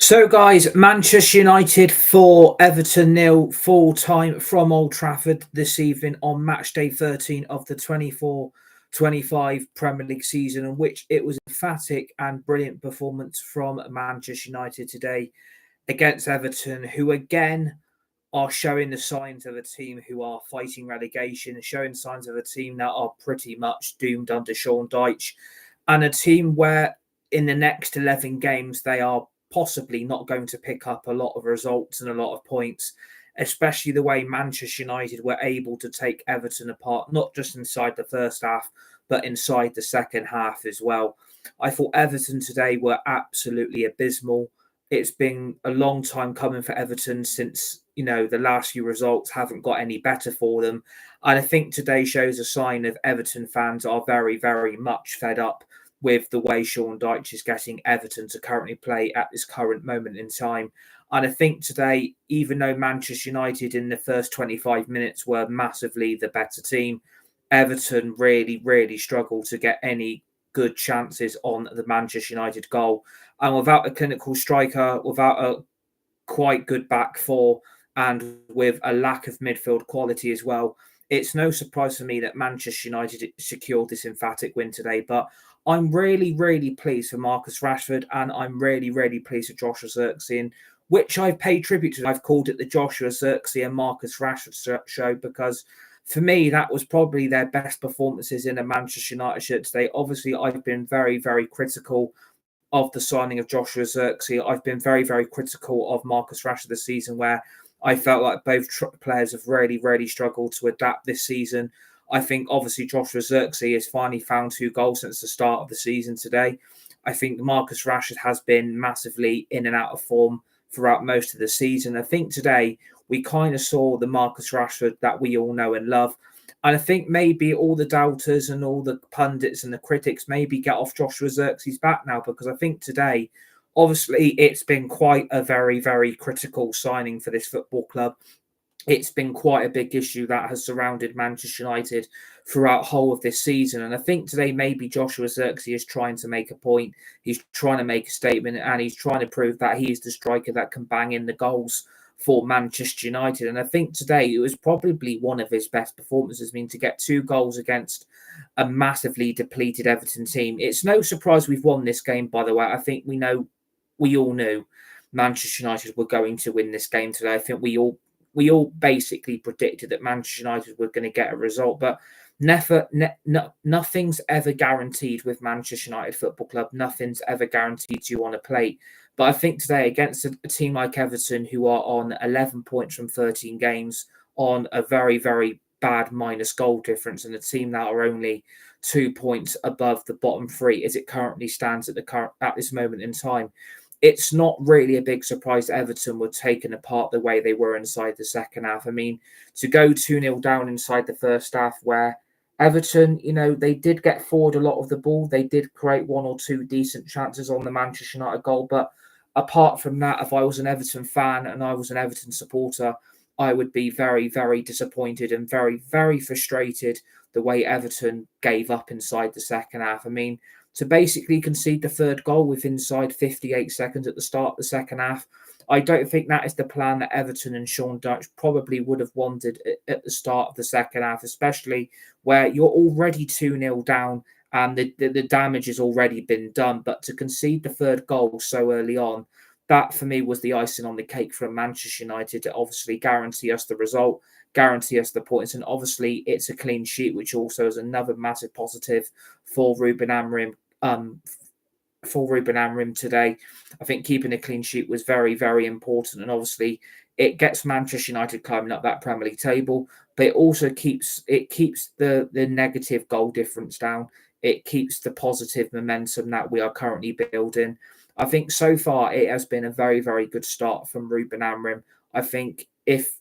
So, guys, Manchester United 4, Everton nil, full time from Old Trafford this evening on match day 13 of the 24-25 Premier League season, in which it was emphatic and brilliant performance from Manchester United today against Everton, who again are showing the signs of a team who are fighting relegation, showing signs of a team that are pretty much doomed under Sean Dyche, and a team where in the next 11 games they are possibly not going to pick up a lot of results and a lot of points, especially the way Manchester United were able to take Everton apart, not just inside the first half, but inside the second half as well. I thought Everton today were absolutely abysmal. It's been a long time coming for Everton since, the last few results haven't got any better for them. And I think today shows a sign of Everton fans are very, very much fed up with the way Sean Dyche is getting Everton to currently play at this current moment in time. And I think today, even though Manchester United in the first 25 minutes were massively the better team, Everton really, really struggled to get any good chances on the Manchester United goal. And without a clinical striker, without a quite good back four, and with a lack of midfield quality as well, it's no surprise for me that Manchester United secured this emphatic win today. But I'm really, really pleased for Marcus Rashford, and I'm really, really pleased for Joshua Zirkzee, which I've paid tribute to. I've called it the Joshua Zirkzee and Marcus Rashford show because for me, that was probably their best performances in a Manchester United shirt today. Obviously, I've been very, very critical of the signing of Joshua Zirkzee. I've been very, very critical of Marcus Rashford this season, where I felt like both players have really, really struggled to adapt this season. I think obviously Joshua Zirkzee has finally found 2 goals since the start of the season today. I think Marcus Rashford has been massively in and out of form throughout most of the season. I think today we kind of saw the Marcus Rashford that we all know and love. And I think maybe all the doubters and all the pundits and the critics maybe get off Joshua Zirkzee's back now, because I think today, obviously, it's been quite a very, very critical signing for this football club. It's been quite a big issue that has surrounded Manchester United throughout the whole of this season. And I think today maybe Joshua Zirkzee is trying to make a point. He's trying to make a statement, and he's trying to prove that he is the striker that can bang in the goals for Manchester United. And I think today it was probably one of his best performances. I mean, to get 2 goals against a massively depleted Everton team. It's no surprise we've won this game, by the way. I think we all knew Manchester United were going to win this game today. I think we all basically predicted that Manchester United were going to get a result, but nothing's ever guaranteed with Manchester United Football Club. Nothing's ever guaranteed to you on a plate. But I think today, against a team like Everton, who are on 11 points from 13 games, on a very, very bad minus goal difference, and a team that are only 2 points above the bottom 3 as it currently stands at this moment in time, it's not really a big surprise that Everton were taken apart the way they were inside the second half. I mean, to go 2-0 down inside the first half, where Everton, they did get forward a lot of the ball. They did create 1 or 2 decent chances on the Manchester United goal. But apart from that, if I was an Everton fan and I was an Everton supporter, I would be very, very disappointed and very, very frustrated the way Everton gave up inside the second half. I mean, to basically concede the 3rd goal with inside 58 seconds at the start of the second half, I don't think that is the plan that Everton and Sean Dyche probably would have wanted at the start of the second half, especially where you're already 2-0 down and the damage has already been done. But to concede the 3rd goal so early on, that for me was the icing on the cake for Manchester United to obviously guarantee us the result, guarantee us the points. And obviously it's a clean sheet, which also is another massive positive for Ruben Amorim. Today. I think keeping a clean sheet was very, very important. And obviously it gets Manchester United climbing up that Premier League table, but it also keeps the negative goal difference down. It keeps the positive momentum that we are currently building. I think so far it has been a very, very good start from Ruben Amorim. I think if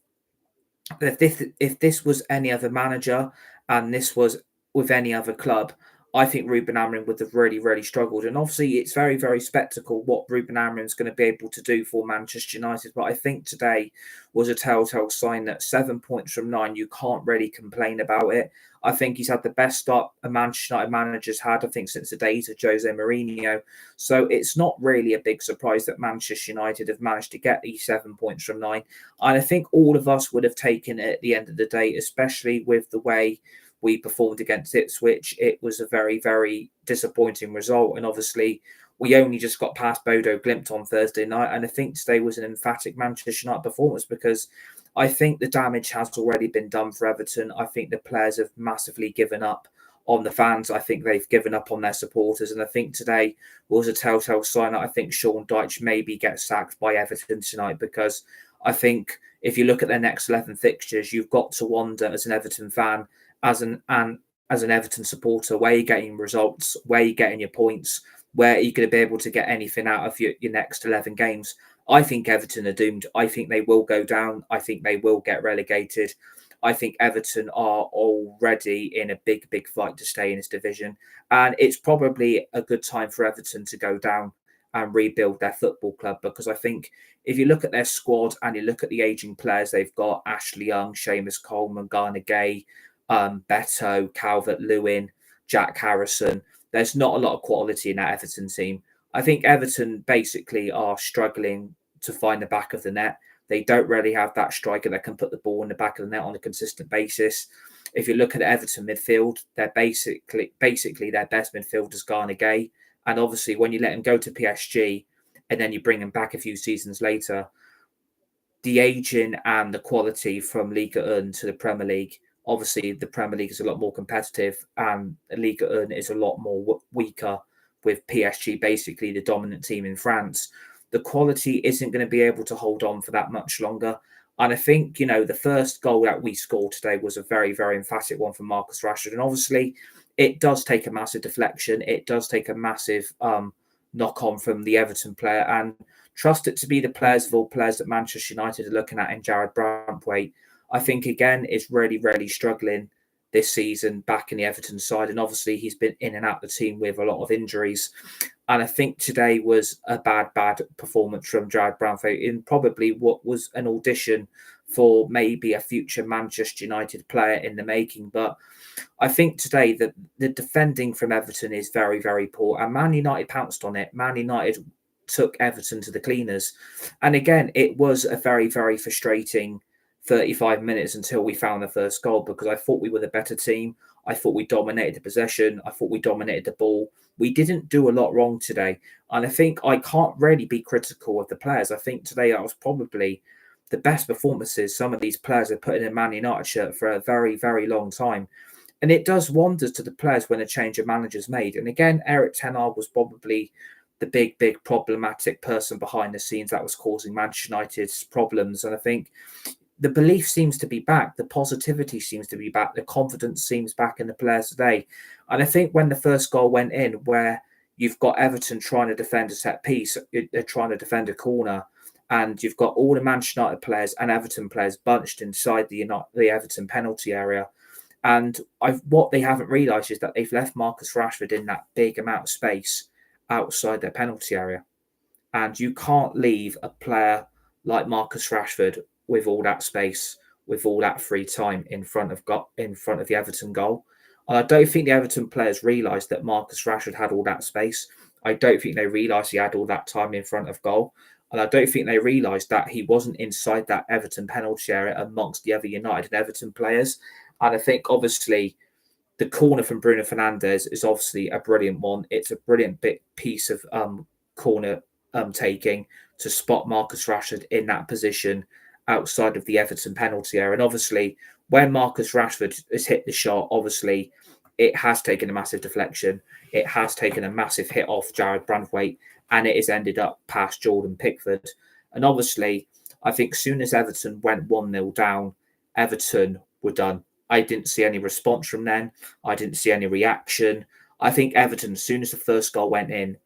this was any other manager and this was with any other club, I think Ruben Amorim would have really, really struggled. And obviously, it's very, very spectacle what Ruben Amorim is going to be able to do for Manchester United. But I think today was a telltale sign that 7 points from 9, you can't really complain about it. I think he's had the best start a Manchester United manager's had, I think, since the days of Jose Mourinho. So it's not really a big surprise that Manchester United have managed to get these 7 points from 9. And I think all of us would have taken it at the end of the day, especially with the way we performed against Ipswich. It was a very, very disappointing result. And obviously, we only just got past Bodo Glimt on Thursday night. And I think today was an emphatic Manchester United performance because I think the damage has already been done for Everton. I think the players have massively given up on the fans. I think they've given up on their supporters. And I think today was a telltale sign that I think Sean Dyche maybe gets sacked by Everton tonight, because I think if you look at their next 11 fixtures, you've got to wonder as an Everton fan, as an Everton supporter, where you're getting results, where you're getting your points, where you're going to be able to get anything out of your next 11 games. I think Everton are doomed. I think they will go down. I think they will get relegated. I think Everton are already in a big, big fight to stay in this division. And it's probably a good time for Everton to go down and rebuild their football club, because I think if you look at their squad and you look at the aging players they've got, Ashley Young, Seamus Coleman, Garner Gay, Beto, Calvert-Lewin, Jack Harrison, there's not a lot of quality in that Everton team. I think Everton basically are struggling to find the back of the net. They don't really have that striker that can put the ball in the back of the net on a consistent basis. If you look at the Everton midfield, they're basically their best midfield is Garner Gay. And obviously, when you let him go to PSG and then you bring him back a few seasons later, the aging and the quality from Liga 1 to the Premier League, obviously the Premier League is a lot more competitive and Liga 1 is a lot more weaker, with PSG basically the dominant team in France. The quality isn't going to be able to hold on for that much longer. And I think, the first goal that we scored today was a very, very emphatic one from Marcus Rashford. And obviously, it does take a massive deflection. It does take a massive knock on from the Everton player. And trust it to be the players of all players that Manchester United are looking at in Jared Brantwaite. I think, again, is really, really struggling this season back in the Everton side. And obviously, he's been in and out the team with a lot of injuries. And I think today was a bad performance from Jared Brantwaite in probably what was an audition for maybe a future Manchester United player in the making. But I think today that the defending from Everton is very, very poor. And Man United pounced on it. Man United took Everton to the cleaners. And again, it was a very, very frustrating 35 minutes until we found the first goal, because I thought we were the better team. I thought we dominated the possession. I thought we dominated the ball. We didn't do a lot wrong today. And I think I can't really be critical of the players. I think today that was probably the best performances some of these players have put in a Man United shirt for a very, very long time. And it does wonders to the players when a change of manager's made. And again, Erik ten Hag was probably the big, big problematic person behind the scenes that was causing Manchester United's problems. And I think the belief seems to be back. The positivity seems to be back. The confidence seems back in the players today. And I think when the first goal went in, where you've got Everton trying to defend a set piece, they're trying to defend a corner, and you've got all the Manchester United players and Everton players bunched inside the Everton penalty area. And what they haven't realised is that they've left Marcus Rashford in that big amount of space outside their penalty area. And you can't leave a player like Marcus Rashford with all that space, with all that free time in front of the Everton goal. And I don't think the Everton players realised that Marcus Rashford had all that space. I don't think they realised he had all that time in front of goal. And I don't think they realised that he wasn't inside that Everton penalty area amongst the other United and Everton players. And I think, obviously, the corner from Bruno Fernandes is obviously a brilliant one. It's a brilliant piece of corner taking to spot Marcus Rashford in that position outside of the Everton penalty area. And obviously, when Marcus Rashford has hit the shot, obviously, it has taken a massive deflection. It has taken a massive hit off Jared Brantwaite, and it has ended up past Jordan Pickford. And obviously, I think soon as Everton went 1-0 down, Everton were done. I didn't see any response from them. I didn't see any reaction. I think Everton, as soon as the first goal went in,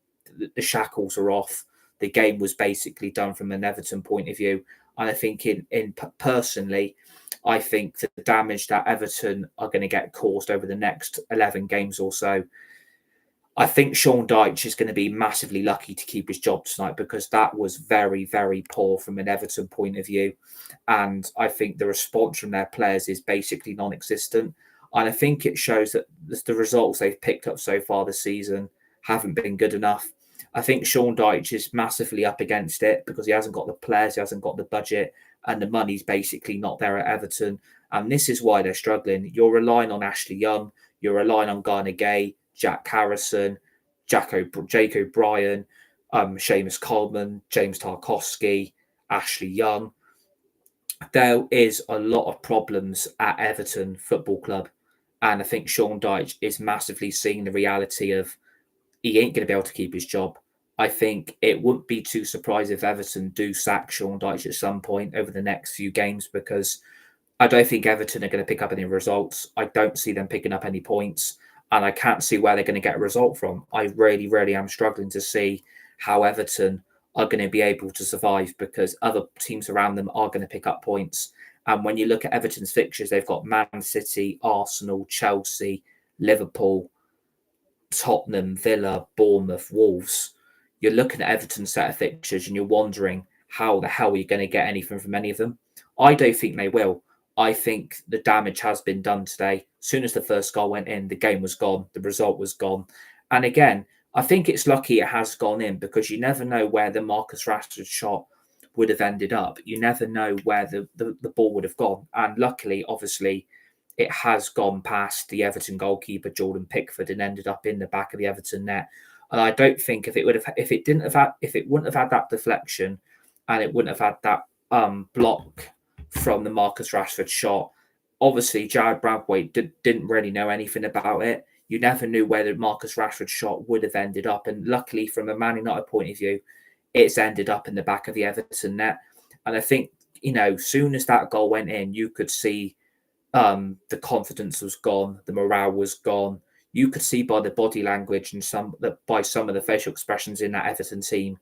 the shackles were off. The game was basically done from an Everton point of view. And I think personally, I think the damage that Everton are going to get caused over the next 11 games or so I think Sean Dyche is going to be massively lucky to keep his job tonight, because that was very, very poor from an Everton point of view. And I think the response from their players is basically non-existent. And I think it shows that the results they've picked up so far this season haven't been good enough. I think Sean Dyche is massively up against it because he hasn't got the players, he hasn't got the budget, and the money's basically not there at Everton. And this is why they're struggling. You're relying on Ashley Young, you're relying on Garner, Jack Harrison, Jake O'Brien, Seamus Coleman, James Tarkowski, Ashley Young. There is a lot of problems at Everton Football Club. And I think Sean Dyche is massively seeing the reality of he ain't going to be able to keep his job. I think it wouldn't be too surprised if Everton do sack Sean Dyche at some point over the next few games, because I don't think Everton are going to pick up any results. I don't see them picking up any points, and I can't see where they're going to get a result from. I really, really am struggling to see how Everton are going to be able to survive, because other teams around them are going to pick up points. And when you look at Everton's fixtures, they've got Man City, Arsenal, Chelsea, Liverpool, Tottenham, Villa, Bournemouth, Wolves. You're looking at Everton's set of fixtures and you're wondering how the hell are you going to get anything from any of them? I don't think they will. I think the damage has been done today. As soon as the first goal went in, the game was gone. The result was gone. And again, I think it's lucky it has gone in, because you never know where the Marcus Rashford shot would have ended up. You never know where the ball would have gone. And luckily, obviously, it has gone past the Everton goalkeeper, Jordan Pickford, and ended up in the back of the Everton net. And I don't think if it wouldn't have had that deflection, and it wouldn't have had that block from the Marcus Rashford shot, obviously Jared Bradwaite didn't really know anything about it. You never knew where the Marcus Rashford shot would have ended up. And luckily, from a Man United point of view, it's ended up in the back of the Everton net. And I think, soon as that goal went in, you could see the confidence was gone, the morale was gone. You could see by the body language and by some of the facial expressions in that Everton team,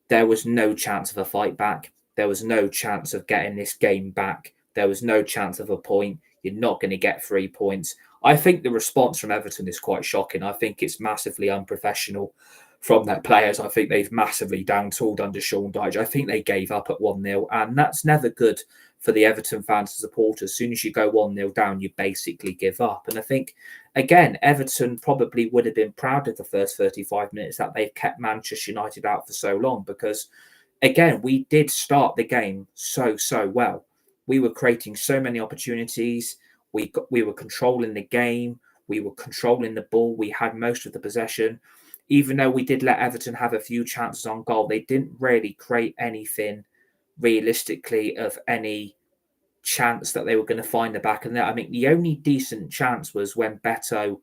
there was no chance of a fight back. There was no chance of getting this game back. There was no chance of a point. You're not going to get 3 points. I think the response from Everton is quite shocking. I think it's massively unprofessional from their players. I think they've massively down-tooled under Sean Dyche. I think they gave up at 1-0, and that's never good for the Everton fans and supporters. As soon as you go 1-0 down, you basically give up. And I think, again, Everton probably would have been proud of the first 35 minutes that they've kept Manchester United out for so long, because, again, we did start the game so well. We were creating so many opportunities. We were controlling the game. We were controlling the ball. We had most of the possession. Even though we did let Everton have a few chances on goal, they didn't really create anything realistically of any chance that they were going to find the back of the net. I mean, the only decent chance was when Beto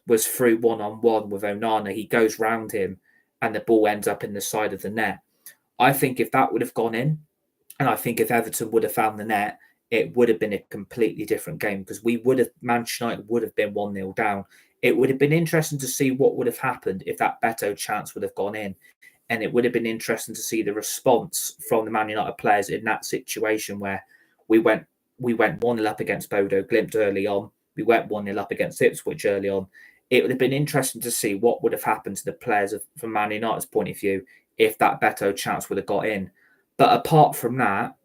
was through one-on-one with Onana. He goes round him and the ball ends up in the side of the net. I think if that would have gone in, and I think if Everton would have found the net, it would have been a completely different game, because Manchester United would have been 1-0 down. It would have been interesting to see what would have happened if that Beto chance would have gone in. And it would have been interesting to see the response from the Man United players in that situation, where we went 1-0 up against Bodo Glimt early on. We went 1-0 up against Ipswich early on. It would have been interesting to see what would have happened to the players from Man United's point of view if that Beto chance would have got in. But apart from that,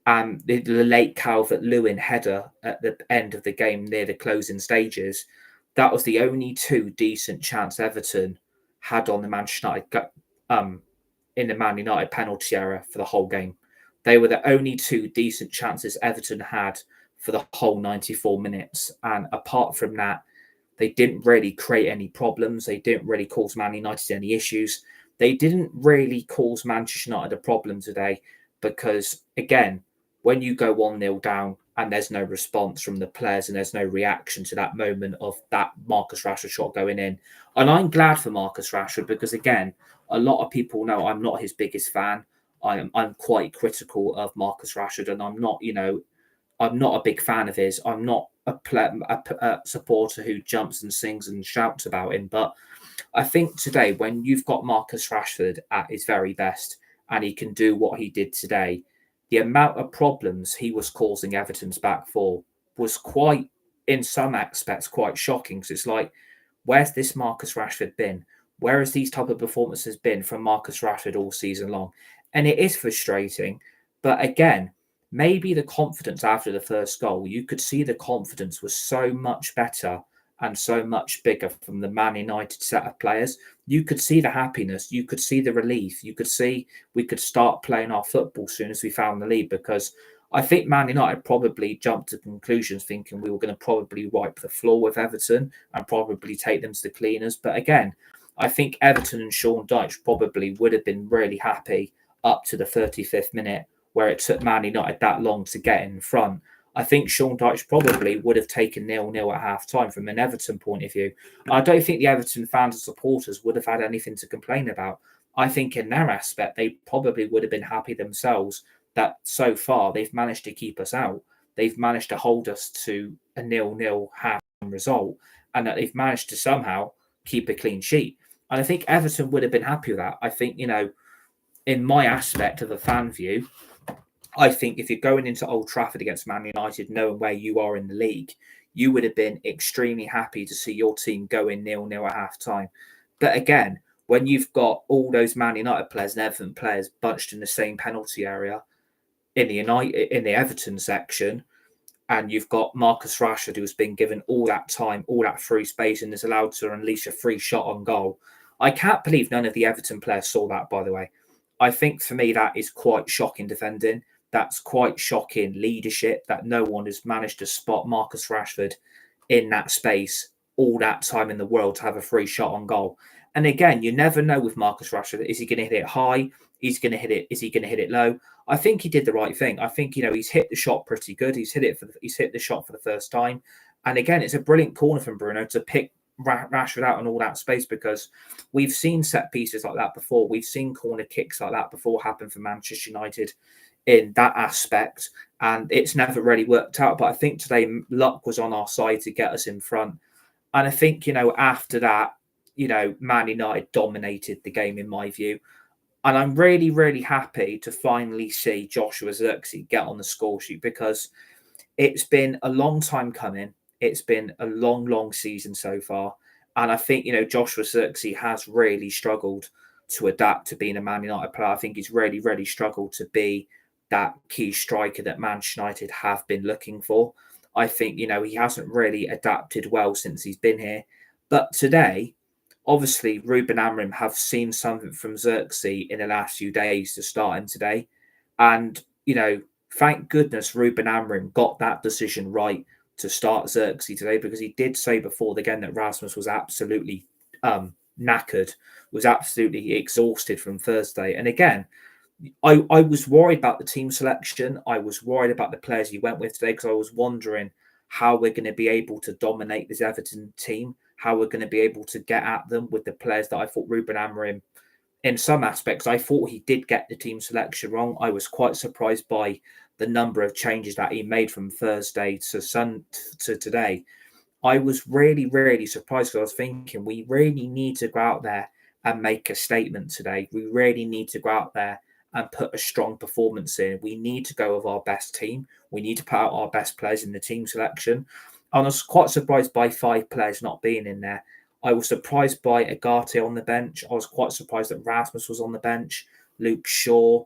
the late Calvert-Lewin header at the end of the game near the closing stages, that was the only 2 decent chance Everton had on the Manchester United in the Man United penalty area for the whole game. They were the only 2 decent chances Everton had for the whole 94 minutes. And apart from that, they didn't really create any problems. They didn't really cause Man United any issues. They didn't really cause Manchester United a problem today, because, again, when you go 1-0 down and there's no response from the players and there's no reaction to that moment of that Marcus Rashford shot going in. And I'm glad for Marcus Rashford, because, again, a lot of people know I'm not his biggest fan. I'm quite critical of Marcus Rashford, and I'm not a big fan of his. I'm not a supporter who jumps and sings and shouts about him. But I think today, when you've got Marcus Rashford at his very best and he can do what he did today, the amount of problems he was causing Everton's back four was quite, in some aspects, quite shocking. Because it's like, where's this Marcus Rashford been? Where has these type of performances been from Marcus Rashford all season long? And it is frustrating. But again, maybe the confidence after the first goal, you could see the confidence was so much better and so much bigger from the Man United set of players. You could see the happiness, you could see the relief, you could see we could start playing our football as soon as we found the lead, because I think Man United probably jumped to conclusions thinking we were going to probably wipe the floor with Everton and probably take them to the cleaners. But again, I think Everton and Sean Dyche probably would have been really happy up to the 35th minute, where it took Man United that long to get in front. I think Sean Dyche probably would have taken 0-0 at half time from an Everton point of view. I don't think the Everton fans and supporters would have had anything to complain about. I think in their aspect, they probably would have been happy themselves that so far they've managed to keep us out. They've managed to hold us to a 0-0 half result, and that they've managed to somehow keep a clean sheet. And I think Everton would have been happy with that. I think, in my aspect of a fan view, I think if you're going into Old Trafford against Man United, knowing where you are in the league, you would have been extremely happy to see your team go in 0-0 at half time. But again, when you've got all those Man United players and Everton players bunched in the same penalty area in the Everton section, and you've got Marcus Rashford, who's been given all that time, all that free space, and is allowed to unleash a free shot on goal. I can't believe none of the Everton players saw that, by the way. I think for me that is quite shocking defending. That's quite shocking leadership, that no one has managed to spot Marcus Rashford in that space all that time in the world to have a free shot on goal. And again, you never know with Marcus Rashford. Is he going to hit it high? Is he going to hit it low? I think he did the right thing. I think, he's hit the shot pretty good. He's hit the shot for the first time. And again, it's a brilliant corner from Bruno to pick Rashford out in all that space, because we've seen set pieces like that before. We've seen corner kicks like that before happen for Manchester United in that aspect, and it's never really worked out. But I think today luck was on our side to get us in front. And I think, after that, Man United dominated the game in my view. And I'm really, really happy to finally see Joshua Zirkzee get on the score sheet, because it's been a long time coming. It's been a long, long season so far. And I think, Joshua Zirkzee has really struggled to adapt to being a Man United player. I think he's really, really struggled to be that key striker that Manchester United have been looking for. I think, he hasn't really adapted well since he's been here. But today, obviously, Ruben Amorim have seen something from Zirkzee in the last few days to start him today. And, thank goodness Ruben Amorim got that decision right to start Zirkzee today, because he did say before the game that Rasmus was absolutely knackered, was absolutely exhausted from Thursday. And again, I was worried about the team selection. I was worried about the players he went with today, because I was wondering how we're going to be able to dominate this Everton team, how we're going to be able to get at them with the players that I thought Ruben Amorim, in some aspects, I thought he did get the team selection wrong. I was quite surprised by the number of changes that he made from Thursday to today. I was really, really surprised, because I was thinking we really need to go out there and make a statement today. We really need to go out there and put a strong performance in. We need to go with our best team. We need to put out our best players in the team selection. I was quite surprised by 5 players not being in there. I was surprised by UGARTE on the bench. I was quite surprised that RASMUS was on the bench. Luke Shaw.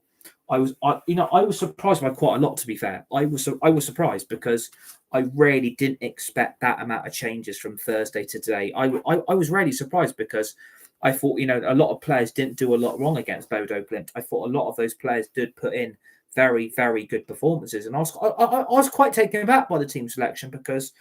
I was surprised by quite a lot, to be fair. I was surprised, because I really didn't expect that amount of changes from Thursday to today. I was really surprised, because I thought, a lot of players didn't do a lot wrong against Bodo Glimt. I thought a lot of those players did put in very, very good performances. And I was quite taken aback by the team selection, because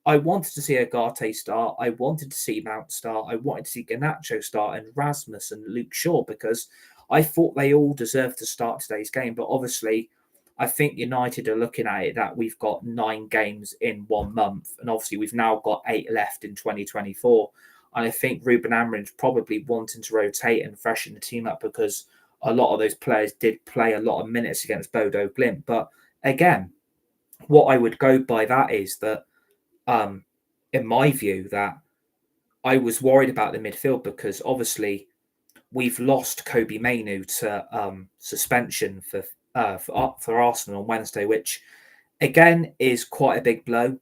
I wanted to see UGARTE start. I wanted to see Mount start. I wanted to see Garnacho start, and Rasmus and Luke Shaw, because I thought they all deserved to start today's game. But obviously, I think United are looking at it that we've got 9 games in 1 month. And obviously, we've now got 8 left in 2024. And I think Ruben Amorim's probably wanting to rotate and freshen the team up, because a lot of those players did play a lot of minutes against Bodo Glimt. But again, what I would go by that is that, in my view, that I was worried about the midfield, because obviously we've lost Kobbie Mainoo to suspension for Arsenal on Wednesday, which again is quite a big blow.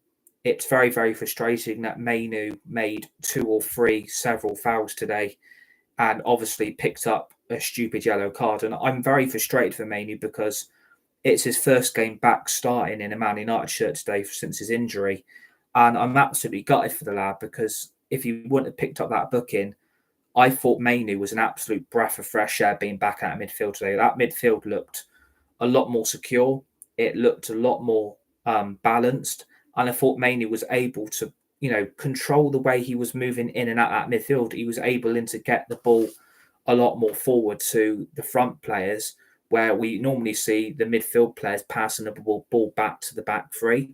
it's very, very frustrating that MAINOO made 2 or 3 several fouls today and obviously picked up a stupid yellow card. And I'm very frustrated for MAINOO because it's his first game back starting in a Man United shirt today since his injury. And I'm absolutely gutted for the lad because if he wouldn't have picked up that booking, I thought MAINOO was an absolute breath of fresh air being back at midfield today. That midfield looked a lot more secure. It looked a lot more balanced. And I thought MAINOO was able to, control the way he was moving in and out that midfield. He was able to get the ball a lot more forward to the front players, where we normally see the midfield players passing the ball back to the back three.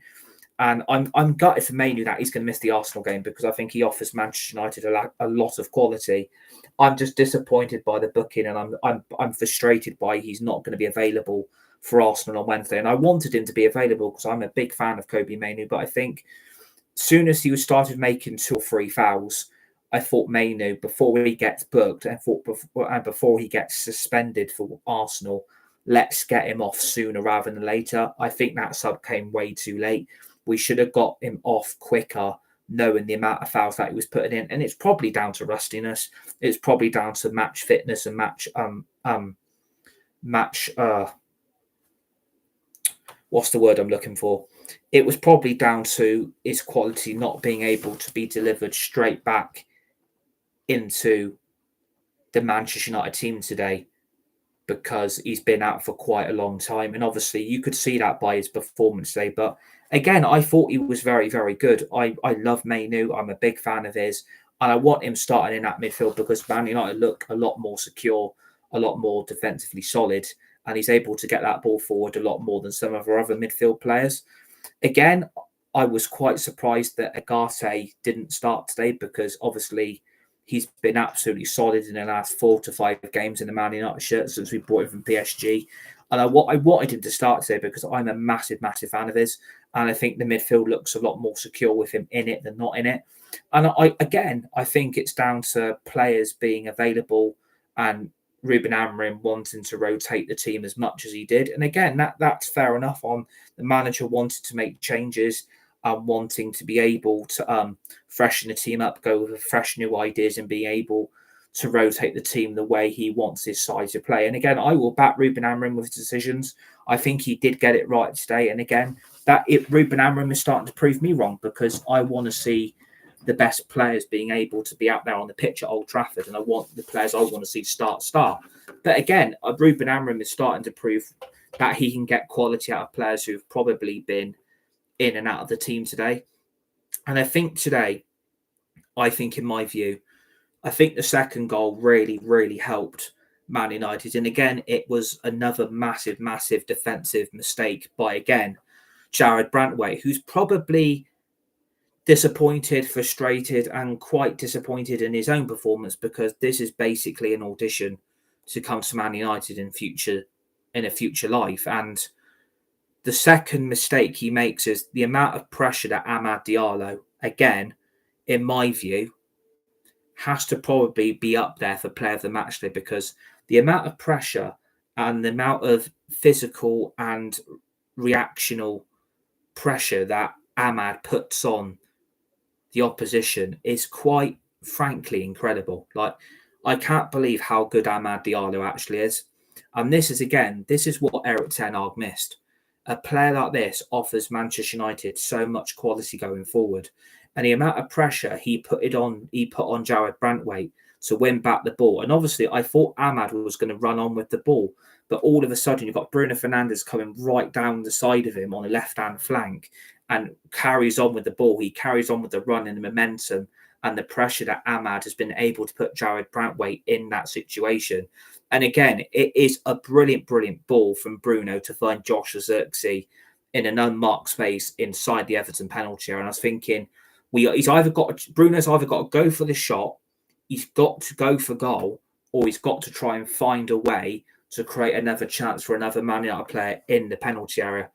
And I'm gutted for MAINOO that he's going to miss the Arsenal game because I think he offers Manchester United a lot of quality. I'm just disappointed by the booking, and I'm frustrated by he's not going to be available for Arsenal on Wednesday. And I wanted him to be available because I'm a big fan of Kobbie Mainoo, but I think as soon as he started making 2 or 3 fouls, I thought MAINOO, before he gets booked and before he gets suspended for Arsenal, let's get him off sooner rather than later. I think that sub came way too late. We should have got him off quicker, knowing the amount of fouls that he was putting in. And it's probably down to rustiness. It's probably down to match fitness and what's the word I'm looking for? It was probably down to his quality not being able to be delivered straight back into the Manchester United team today, because he's been out for quite a long time. And obviously you could see that by his performance today. But again, I thought he was very, very good. I love MAINOO. I'm a big fan of his. And I want him starting in that midfield because Man United look a lot more secure, a lot more defensively solid. And he's able to get that ball forward a lot more than some of our other midfield players. Again, I was quite surprised that UGARTE didn't start today because obviously he's been absolutely solid in the last 4 to 5 games in the Man United shirt since we bought him from PSG. And I wanted him to start today because I'm a massive, massive fan of his. And I think the midfield looks a lot more secure with him in it than not in it. And I think it's down to players being available and Ruben Amorim wanting to rotate the team as much as he did. And again, that's fair enough on the manager wanted to make changes and wanting to be able to freshen the team up, go with fresh new ideas and being able to rotate the team the way he wants his side to play. And again, I will back Ruben Amorim with his decisions. I think he did get it right today. And again, Ruben Amorim is starting to prove me wrong because I want to see the best players being able to be out there on the pitch at Old Trafford, and I want the players I want to see start. But again, Ruben Amorim is starting to prove that he can get quality out of players who've probably been in and out of the team today. And I think today, in my view, I think the second goal really, really helped Man United. And again, it was another massive, massive defensive mistake by, again, Jarrad Branthwaite, who's probably disappointed, frustrated, and quite disappointed in his own performance because this is basically an audition to come to Man United in a future life. And the second mistake he makes is the amount of pressure that Amad Diallo, again, in my view, has to probably be up there for player of the match day, because the amount of pressure and the amount of physical and reactional pressure that Amad puts on the opposition is quite frankly incredible. Like, I can't believe how good Amad Diallo actually is. And this is what Erik ten Hag missed. A player like this offers Manchester United so much quality going forward. And the amount of pressure he put on Jarrad Branthwaite to win back the ball. And obviously, I thought Amad was going to run on with the ball. But all of a sudden, you've got Bruno Fernandes coming right down the side of him on the left-hand flank and carries on with the ball. He carries on with the run and the momentum and the pressure that Amad has been able to put Jarrad Branthwaite in that situation. And again, it is a brilliant, brilliant ball from Bruno to find Joshua Zirkzee in an unmarked space inside the Everton penalty area. And I was thinking, Bruno's either got to go for the shot, he's got to go for goal, or he's got to try and find a way to create another chance for another Man United player in the penalty area.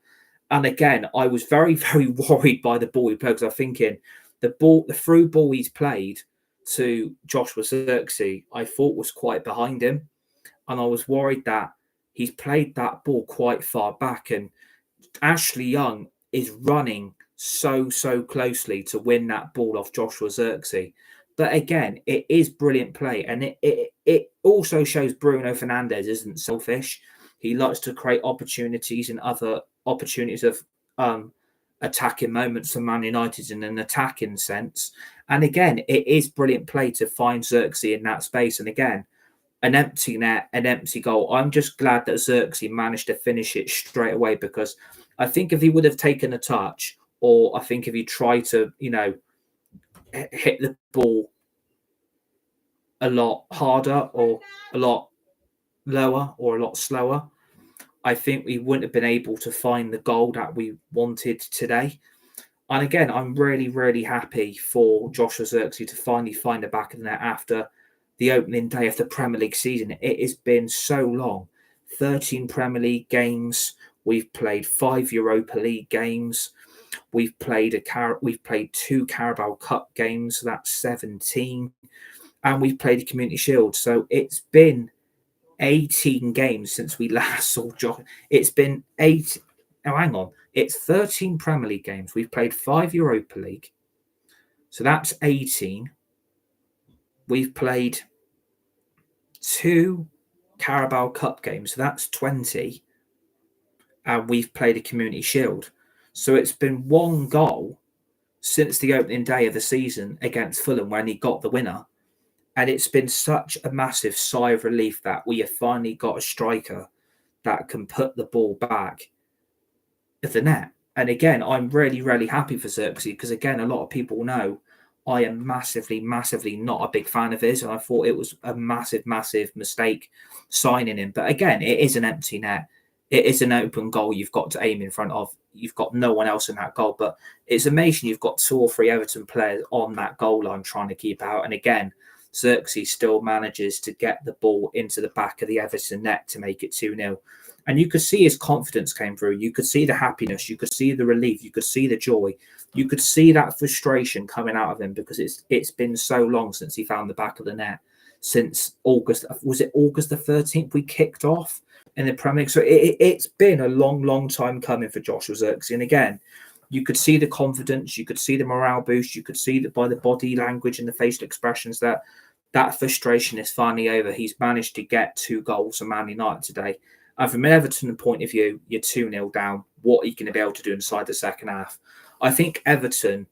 And again, I was very, very worried by the ball he played because I'm thinking the through ball he's played to Joshua Zirkzee, I thought was quite behind him. And I was worried that he's played that ball quite far back. And Ashley Young is running so closely to win that ball off Joshua Zirkzee. But again, it is brilliant play, and it also shows Bruno Fernandes isn't selfish. He likes to create opportunities and other opportunities of attacking moments for Man United in an attacking sense. And again, it is brilliant play to find Zirkzee in that space. And again, an empty net, an empty goal. I'm just glad that Zirkzee managed to finish it straight away, because I think if he would have taken a touch, or I think if he tried to, hit the ball a lot harder or a lot lower or a lot slower, I think we wouldn't have been able to find the goal that we wanted today. And again, I'm really happy for Joshua Zirkzee to finally find the back of the net after the opening day of the Premier League season. It has been so long. 13 Premier League games. We've played 5 Europa League games. We've played 2 Carabao Cup games. So that's 17. And we've played a Community Shield. So it's been 18 games since we last saw Josh. It's been 8. Oh, hang on. It's 13 Premier League games. We've played 5 Europa League. So that's 18. We've played 2 Carabao Cup games. So that's 20. And we've played a Community Shield. So it's been 1 goal since the opening day of the season against Fulham when he got the winner. And it's been such a massive sigh of relief that we have finally got a striker that can put the ball back at the net. And again, I'm really happy for Zirkzee, because again, a lot of people know I am massively not a big fan of his, and I thought it was a massive mistake signing him. But again, it is an empty net. It is an open goal you've got to aim in front of. You've got no one else in that goal. But it's amazing you've got 2 or 3 Everton players on that goal line trying to keep out. And again, Zirkzee still manages to get the ball into the back of the Everton net to make it 2-0. And you could see his confidence came through. You could see the happiness. You could see the relief. You could see the joy. You could see that frustration coming out of him, because it's been so long since he found the back of the net. Since August, was it August the 13th we kicked off in the Premier League? So it's been a long time coming for Joshua Zirkzee. And again, you could see the confidence, you could see the morale boost, you could see that by the body language and the facial expressions that frustration is finally over. He's managed to get 2 goals for Man United today. And from an Everton point of view, you're 2-0 down. What are you going to be able to do inside the second half? I think Everton,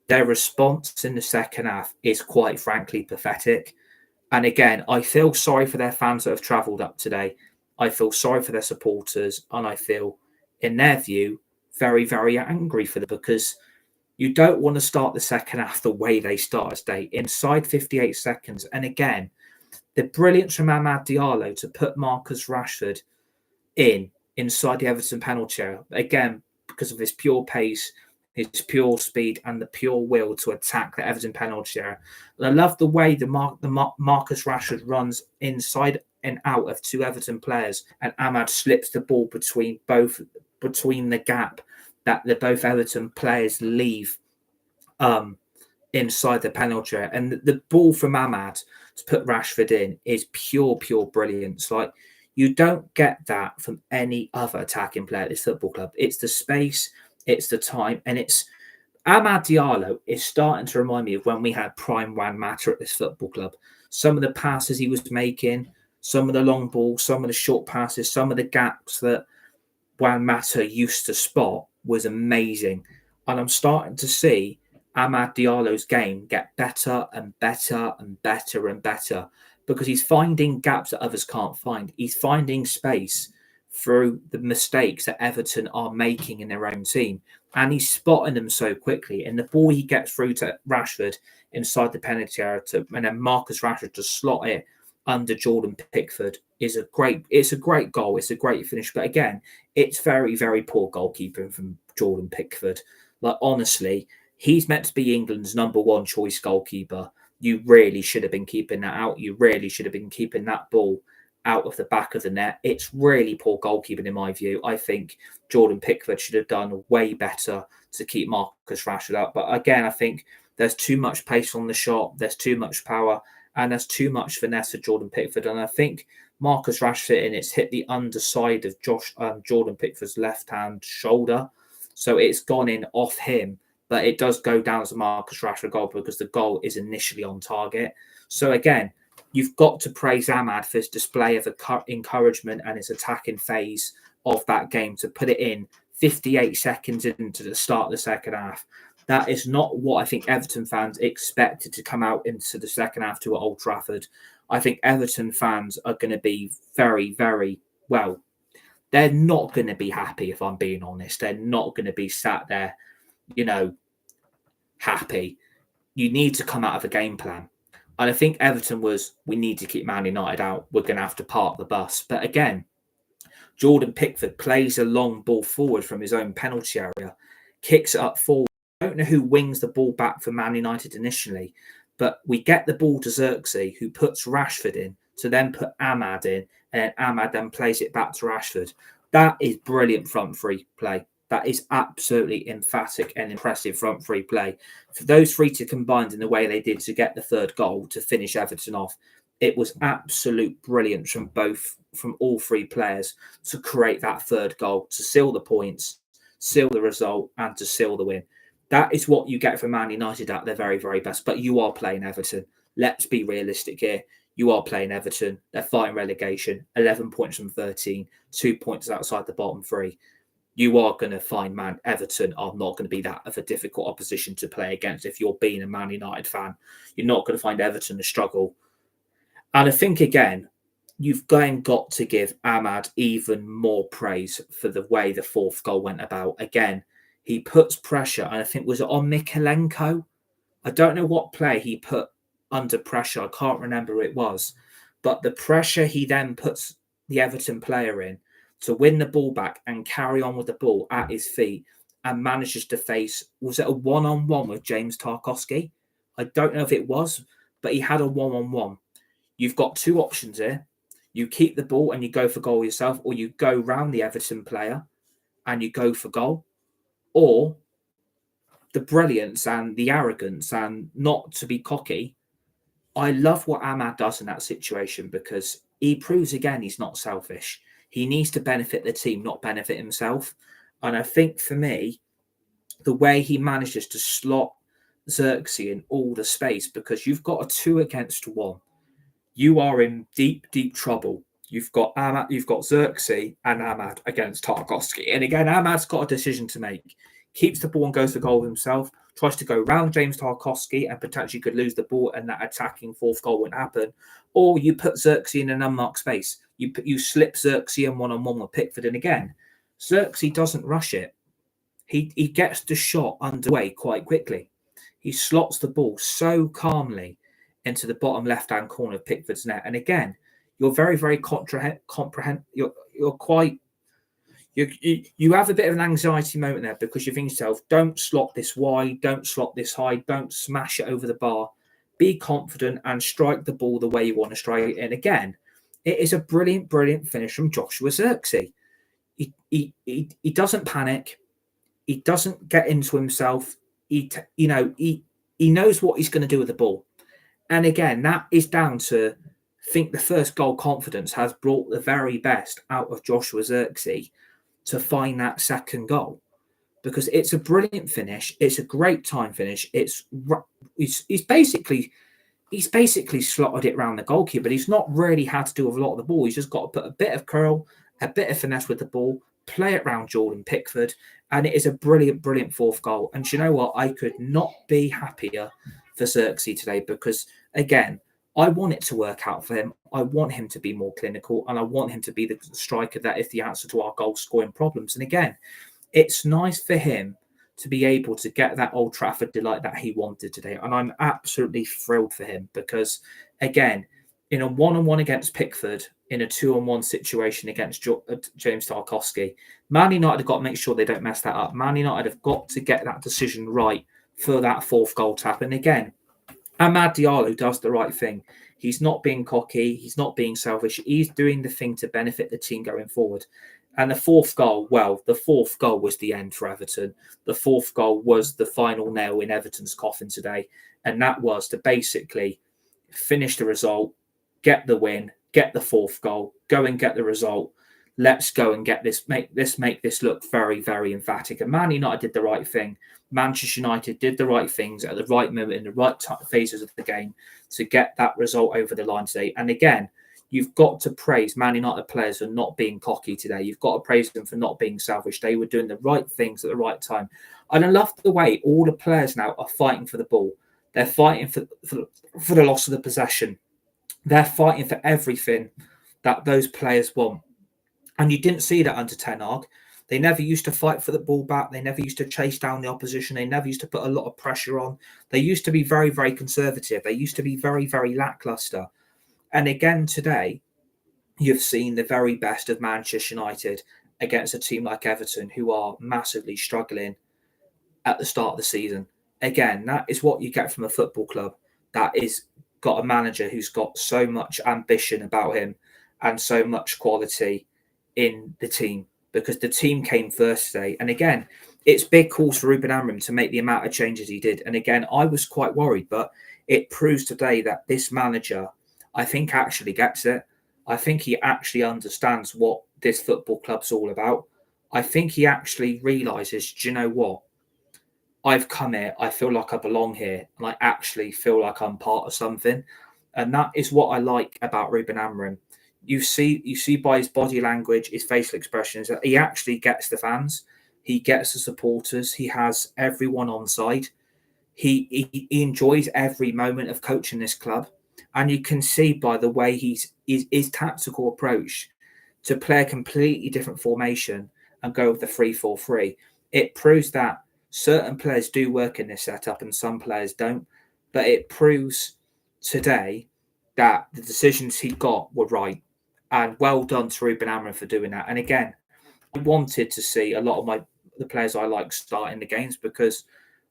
their response in the second half is quite frankly pathetic. And again, I feel sorry for their fans that have travelled up today. I feel sorry for their supporters, and I feel, in their view, very angry for them, because you don't want to start the second half the way they started today, inside 58 seconds. And again, the brilliance from Amad Diallo to put Marcus Rashford inside the Everton penalty area, again, because of his pure pace, his pure speed, and the pure will to attack the Everton penalty area. And I love the way the Marcus Rashford runs inside and out of 2 Everton players, and Amad slips the ball between the gap that the both Everton players leave inside the penalty area. And the ball from Amad to put Rashford in is pure brilliance. Like, you don't get that from any other attacking player at this football club. It's the space, it's the time, and it's Amad Diallo is starting to remind me of when we had prime Juan Mata at this football club. Some of the passes he was making, some of the long balls, some of the short passes, some of the gaps that Juan Mata used to spot was amazing. And I'm starting to see Amad Diallo's game get better, because he's finding gaps that others can't find. He's finding space through the mistakes that Everton are making in their own team, and he's spotting them so quickly. And the ball he gets through to Rashford inside the penalty area, and then Marcus Rashford to slot it under Jordan Pickford is a great goal. It's a great finish. But again, it's very poor goalkeeping from Jordan Pickford. Like, honestly, he's meant to be England's number 1 choice goalkeeper. You really should have been keeping that out. You really should have been keeping that ball out of the back of the net. It's really poor goalkeeping in my view. I think Jordan Pickford should have done way better to keep Marcus Rashford out. But again, I think there's too much pace on the shot. There's too much power. And there's too much finesse for Jordan Pickford. And I think Marcus Rashford, and it's hit the underside of Jordan Pickford's left-hand shoulder. So it's gone in off him, but it does go down as a Marcus Rashford goal because the goal is initially on target. So again, you've got to praise Amad for his display of encouragement and his attacking phase of that game to put it in 58 seconds into the start of the second half. That is not what I think Everton fans expected to come out into the second half to at Old Trafford. I think Everton fans are going to be very, very, well, they're not going to be happy, if I'm being honest. They're not going to be sat there, happy. You need to come out of a game plan. And I think Everton was, we need to keep Man United out. We're going to have to park the bus. But again, Jordan Pickford plays a long ball forward from his own penalty area, kicks it up forward. I don't know who wings the ball back for Man United initially, but we get the ball to Zirkzee, who puts Rashford in, to then put Amad in, and Amad then plays it back to Rashford. That is brilliant front three play. That is absolutely emphatic and impressive front three play. For those three to combine in the way they did to get the third goal to finish Everton off, it was absolute brilliance from all three players to create that third goal, to seal the points, seal the result, and to seal the win. That is what you get from Man United at their very, very best. But you are playing Everton. Let's be realistic here. You are playing Everton. They're fighting relegation. 11 points from 13. 2 points outside the bottom three. You are going to find Everton are not going to be that of a difficult opposition to play against if you're being a Man United fan. You're not going to find Everton a struggle. And I think, again, you've got to give Amad even more praise for the way the fourth goal went about. Again, he puts pressure, and I think, was it on Mykolenko? I don't know what play he put under pressure. I can't remember who it was. But the pressure he then puts the Everton player in to win the ball back and carry on with the ball at his feet and manages to face, was it a one-on-one with James Tarkowski? I don't know if it was, but he had a one-on-one. You've got two options here. You keep the ball and you go for goal yourself, or you go round the Everton player and you go for goal. Or the brilliance and the arrogance and not to be cocky. I love what Amad does in that situation because he proves again he's not selfish. He needs to benefit the team, not benefit himself. And I think for me, the way he manages to slot Zirkzee in all the space, because you've got a 2 against 1. You are in deep, deep trouble. You've got Amad, you've got Zirkzee and Amad against Tarkowski. And again, Amad's got a decision to make. Keeps the ball and goes for goal himself, tries to go round James Tarkowski and potentially could lose the ball and that attacking fourth goal wouldn't happen. Or you put Zirkzee in an unmarked space. You slip Zirkzee in one-on-one with Pickford. And again, Zirkzee doesn't rush it. He gets the shot underway quite quickly. He slots the ball so calmly into the bottom left-hand corner of Pickford's net. And again, you're very, very you have a bit of an anxiety moment there because you think to yourself, don't slot this wide, don't slot this high, don't smash it over the bar. Be confident and strike the ball the way you want to strike it. And again, it is a brilliant, brilliant finish from Joshua Zirkzee. He doesn't panic. He doesn't get into himself. He knows what he's going to do with the ball. And again, that is down to, I think, the first goal confidence has brought the very best out of Joshua Zirkzee to find that second goal, because it's a brilliant finish. It's a great time finish. He's basically slotted it around the goalkeeper, but he's not really had to do a lot of the ball. He's just got to put a bit of curl, a bit of finesse with the ball, play it around Jordan Pickford, and it is a brilliant, brilliant fourth goal. And you know what? I could not be happier for Zirkzee today because, again, I want it to work out for him. I want him to be more clinical, and I want him to be the striker that is the answer to our goal-scoring problems. And again, it's nice for him to be able to get that Old Trafford delight that he wanted today. And I'm absolutely thrilled for him because, again, in a one-on-one against Pickford, in a 2-on-1 situation against James Tarkowski, Man United have got to make sure they don't mess that up. Man United have got to get that decision right for that fourth goal to happen. Again, Amad Diallo does the right thing. He's not being cocky. He's not being selfish. He's doing the thing to benefit the team going forward. And the fourth goal was the end for Everton. The fourth goal was the final nail in Everton's coffin today. And that was to basically finish the result, get the win, get the fourth goal, go and get the result, let's go and get this, make this look very, very emphatic. And Man United did the right thing. Manchester United did the right things at the right moment in the right phases of the game to get that result over the line today. And again, you've got to praise Man United players for not being cocky today. You've got to praise them for not being selfish. They were doing the right things at the right time. And I love the way all the players now are fighting for the ball. They're fighting for the loss of the possession. They're fighting for everything that those players want. And you didn't see that under Ten Hag. They never used to fight for the ball back. They never used to chase down the opposition. They never used to put a lot of pressure on. They used to be very, very conservative. They used to be very, very lackluster. And again today, you've seen the very best of Manchester United against a team like Everton, who are massively struggling at the start of the season. Again, that is what you get from a football club that is got a manager who's got so much ambition about him and so much quality in the team, because the team came first today. And again, it's big calls for Ruben Amorim to make the amount of changes he did. And again, I was quite worried, but it proves today that this manager, I think, actually gets it. I think he actually understands what this football club's all about. I think he actually realises, do you know what? I've come here, I feel like I belong here, and I actually feel like I'm part of something. And that is what I like about Ruben Amorim. You see by his body language, his facial expressions, that he actually gets the fans. He gets the supporters. He has everyone on side. He enjoys every moment of coaching this club. And you can see by the way his tactical approach to play a completely different formation and go with the 3-4-3. It proves that certain players do work in this setup and some players don't. But it proves today that the decisions he got were right. And well done to Ruben Amorim for doing that. And again, I wanted to see a lot of the players I like starting the games, because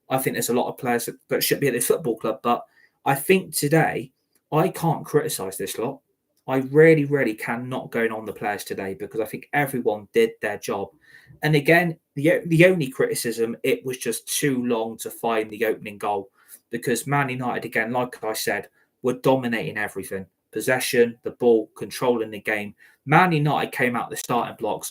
I think there's a lot of players that should be at this football club. But I think today, I can't criticise this lot. I really, really cannot go on the players today, because I think everyone did their job. And again, the only criticism, it was just too long to find the opening goal, because Man United, again, like I said, were dominating everything. Possession, the ball, controlling the game. Man United came out the starting blocks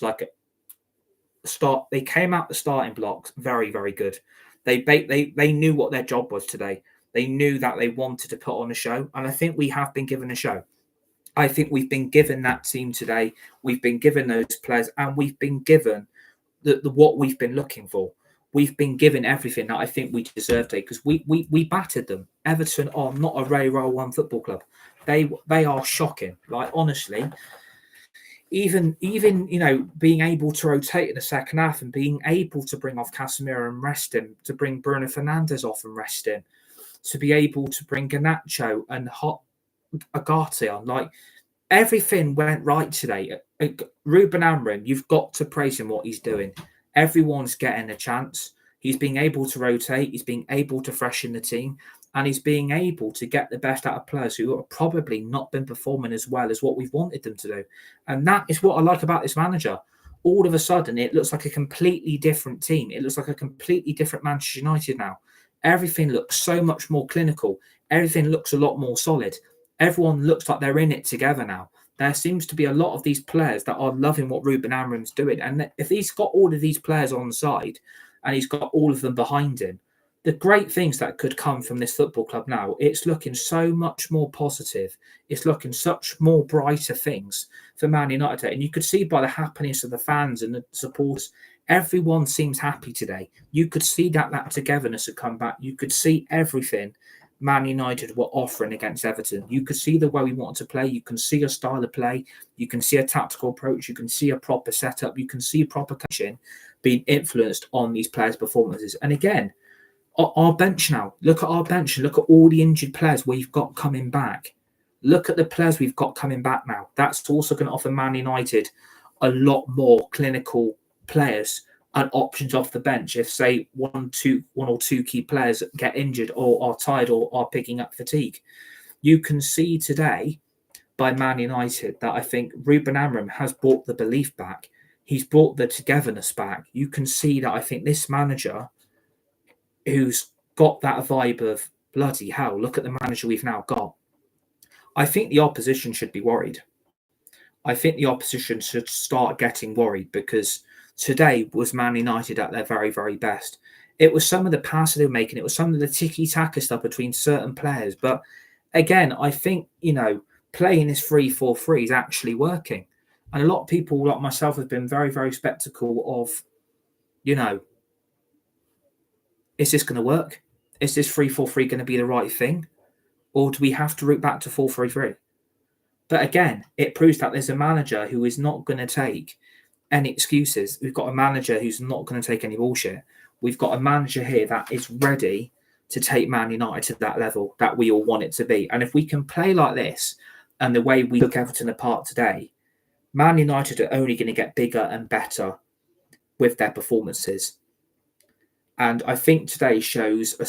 They came out the starting blocks very, very good. They knew what their job was today. They knew that they wanted to put on a show, and I think we have been given a show. I think we've been given that team today. We've been given those players, and we've been given what we've been looking for. We've been given everything that I think we deserve today, because we battered them. Everton are not a Ray Roll One football club. They are shocking. Like, honestly, even being able to rotate in the second half and being able to bring off Casemiro and rest him, to bring Bruno Fernandes off and rest him, to be able to bring Garnacho and UGARTE on, like, everything went right today. Ruben Amorim, you've got to praise him what he's doing. Everyone's getting a chance. He's being able to rotate. He's being able to freshen the team. And he's being able to get the best out of players who have probably not been performing as well as what we've wanted them to do. And that is what I like about this manager. All of a sudden, it looks like a completely different team. It looks like a completely different Manchester United now. Everything looks so much more clinical. Everything looks a lot more solid. Everyone looks like they're in it together now. There seems to be a lot of these players that are loving what Ruben Amorim's doing. And if he's got all of these players on side and he's got all of them behind him, the great things that could come from this football club now, it's looking so much more positive. It's looking such more brighter things for Man United. And you could see by the happiness of the fans and the supporters, everyone seems happy today. You could see that togetherness had come back. You could see everything Man United were offering against Everton. You could see the way we wanted to play. You can see a style of play. You can see a tactical approach. You can see a proper setup. You can see proper coaching being influenced on these players' performances. And again, our bench now. Look at our bench. Look at all the injured players we've got coming back. Look at the players we've got coming back now. That's also going to offer Man United a lot more clinical players and options off the bench. If, say, one or two key players get injured or are tired or are picking up fatigue. You can see today by Man United that I think Ruben Amorim has brought the belief back. He's brought the togetherness back. You can see that I think this manager, who's got that vibe of bloody hell, look at the manager we've now got. I think the opposition should be worried. I think the opposition should start getting worried, because today was Man United at their very, very best. It was some of the passes they were making. It was some of the tiki-taka stuff between certain players. But again, I think, playing this 3-4-3 is actually working. And a lot of people, like myself, have been very, very skeptical of, is this going to work? Is this 3-4-3 going to be the right thing? Or do we have to root back to 4-3-3? But again, it proves that there's a manager who is not going to take any excuses. We've got a manager who's not going to take any bullshit. We've got a manager here that is ready to take Man United to that level that we all want it to be. And if we can play like this, and the way we took Everton apart today, Man United are only going to get bigger and better with their performances. And I think today shows it's a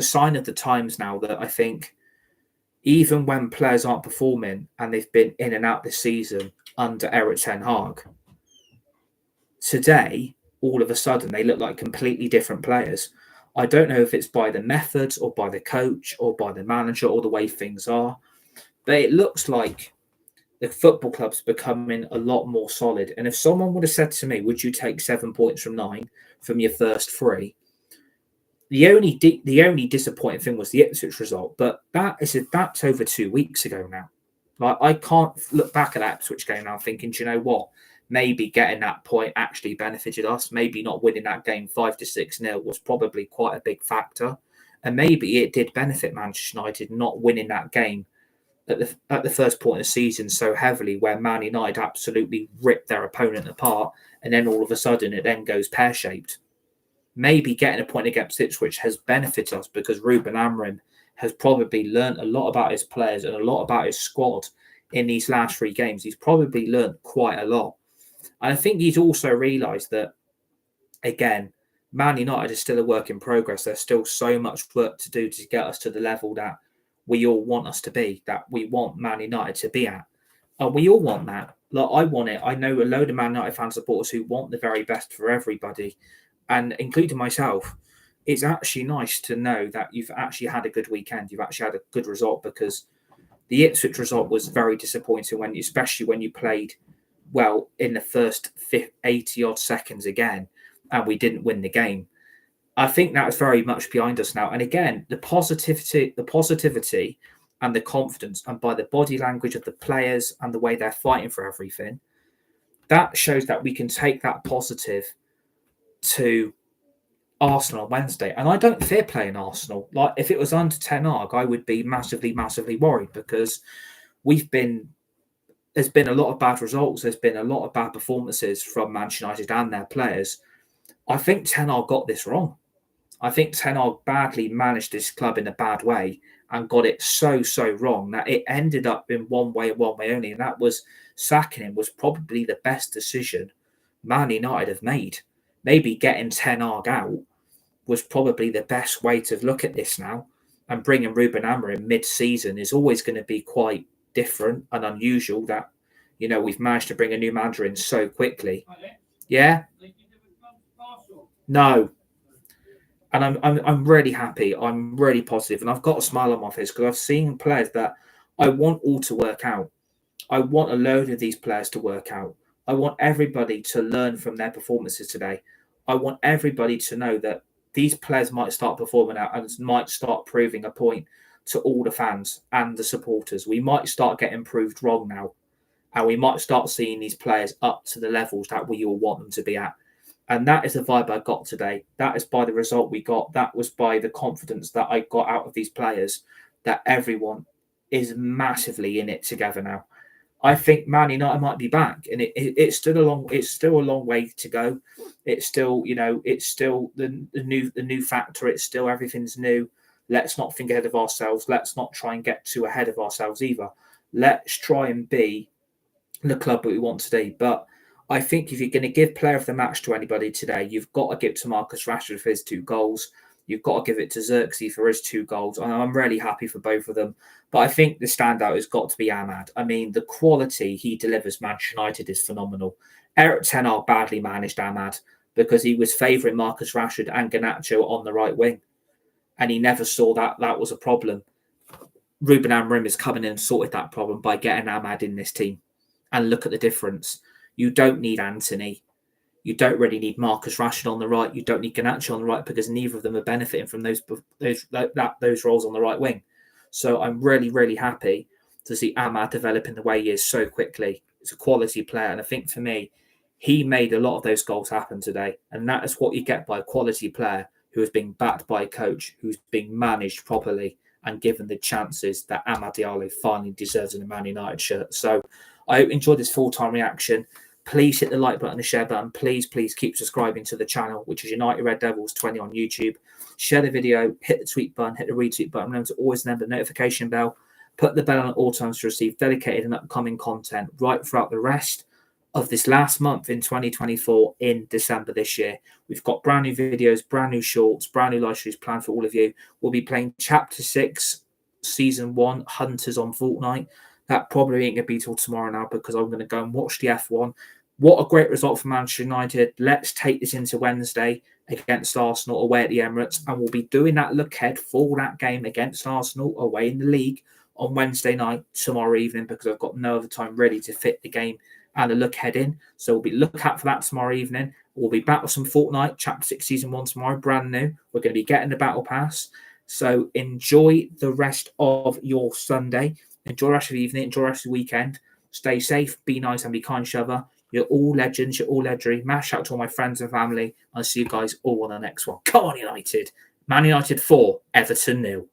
sign of the times now, that I think even when players aren't performing, and they've been in and out this season under Erik ten Hag, today, all of a sudden, they look like completely different players. I don't know if it's by the methods or by the coach or by the manager or the way things are, but it looks like the football club's becoming a lot more solid. And if someone would have said to me, would you take 7 points from 9 from your first 3? The only disappointing thing was the Ipswich result, but that's over 2 weeks ago now. Like, I can't look back at that Ipswich game now thinking, do you know what? Maybe getting that point actually benefited us. Maybe not winning that game 5-6-0 was probably quite a big factor. And maybe it did benefit Manchester United not winning that game at the first point of the season so heavily, where Man United absolutely ripped their opponent apart, and then all of a sudden it then goes pear-shaped. Maybe getting a point against Ipswich has benefited us, because Ruben Amorim has probably learned a lot about his players and a lot about his squad in these last 3 games. He's probably learned quite a lot. And I think he's also realised that, again, Man United is still a work in progress. There's still so much work to do to get us to the level that we all want us to be, that we want Man United to be at. And we all want that. Like, I want it. I know a load of Man United fan supporters who want the very best for everybody, and including myself. It's actually nice to know that you've actually had a good weekend. You've actually had a good result, because the Ipswich result was very disappointing, especially when you played well in the first 80 odd seconds again, and we didn't win the game. I think that's very much behind us now. And again, the positivity and the confidence, and by the body language of the players and the way they're fighting for everything, that shows that we can take that positive to Arsenal on Wednesday. And I don't fear playing Arsenal. Like, if it was under Ten Hag, I would be massively, massively worried, because there's been a lot of bad results. There's been a lot of bad performances from Manchester United and their players. I think Ten Hag got this wrong. I think Ten Hag badly managed this club in a bad way and got it so wrong that it ended up in one way only. And that was sacking him was probably the best decision Man United have made. Maybe getting Ten Hag out was probably the best way to look at this now. And bringing Ruben Amorim mid-season is always going to be quite different and unusual, that, we've managed to bring a new manager in so quickly. Yeah? No. And I'm really happy. I'm really positive, and I've got a smile on my face, because I've seen players that I want all to work out. I want a load of these players to work out. I want everybody to learn from their performances today. I want everybody to know that these players might start performing out and might start proving a point to all the fans and the supporters. We might start getting proved wrong now, and we might start seeing these players up to the levels that we all want them to be at. And that is the vibe I got today. That is by the result we got. That was by the confidence that I got out of these players, that everyone is massively in it together now. I think Man United might be back, and it's still a long way to go. It's still, it's still the new factor. It's still, everything's new. Let's not think ahead of ourselves. Let's not try and get too ahead of ourselves either. Let's try and be the club that we want to be. But I think if you're going to give player of the match to anybody today, you've got to give to Marcus Rashford for his 2 goals. You've got to give it to Zirkzee for his 2 goals. And I'm really happy for both of them. But I think the standout has got to be Ahmad. I mean, the quality he delivers Manchester United is phenomenal. Erik ten Hag badly managed Ahmad, because he was favouring Marcus Rashford and Garnacho on the right wing. And he never saw that was a problem. Ruben Amorim is coming in and sorted that problem by getting Ahmad in this team. and look at the difference. You don't need Anthony. You don't really need Marcus Rashford on the right. You don't need Garnacho on the right, because neither of them are benefiting from those roles on the right wing. So I'm really, really happy to see Amad developing the way he is so quickly. He's a quality player. And I think for me, he made a lot of those goals happen today. And that is what you get by a quality player who is being backed by a coach, who's being managed properly and given the chances that Amad Diallo finally deserves in a Man United shirt. So I enjoyed this full-time reaction. Please hit the like button, the share button. Please keep subscribing to the channel, which is United Red Devils 20 on YouTube. Share the video, hit the tweet button, hit the retweet button. Remember to always remember the notification bell. Put the bell on at all times to receive dedicated and upcoming content right throughout the rest of this last month in 2024 in December this year. We've got brand new videos, brand new shorts, brand new live streams planned for all of you. We'll be playing Chapter 6, Season 1, Hunters on Fortnite. That probably ain't going to be till tomorrow now, because I'm going to go and watch the F1. What a great result for Manchester United. Let's take this into Wednesday against Arsenal away at the Emirates, and we'll be doing that look ahead for that game against Arsenal away in the league on Wednesday night, tomorrow evening, because I've got no other time ready to fit the game and a look ahead in. So we'll be look out for that tomorrow evening. We'll be back with some Fortnite, Chapter 6, Season 1 tomorrow, brand new. We're going to be getting the Battle Pass. So enjoy the rest of your Sunday. Enjoy the rest of the evening. Enjoy the rest of the weekend. Stay safe, be nice, and be kind to each other. You're all legends. You're all legendary. Mash out to all my friends and family. I'll see you guys all on the next one. Come on, United. Man United 4, Everton 0.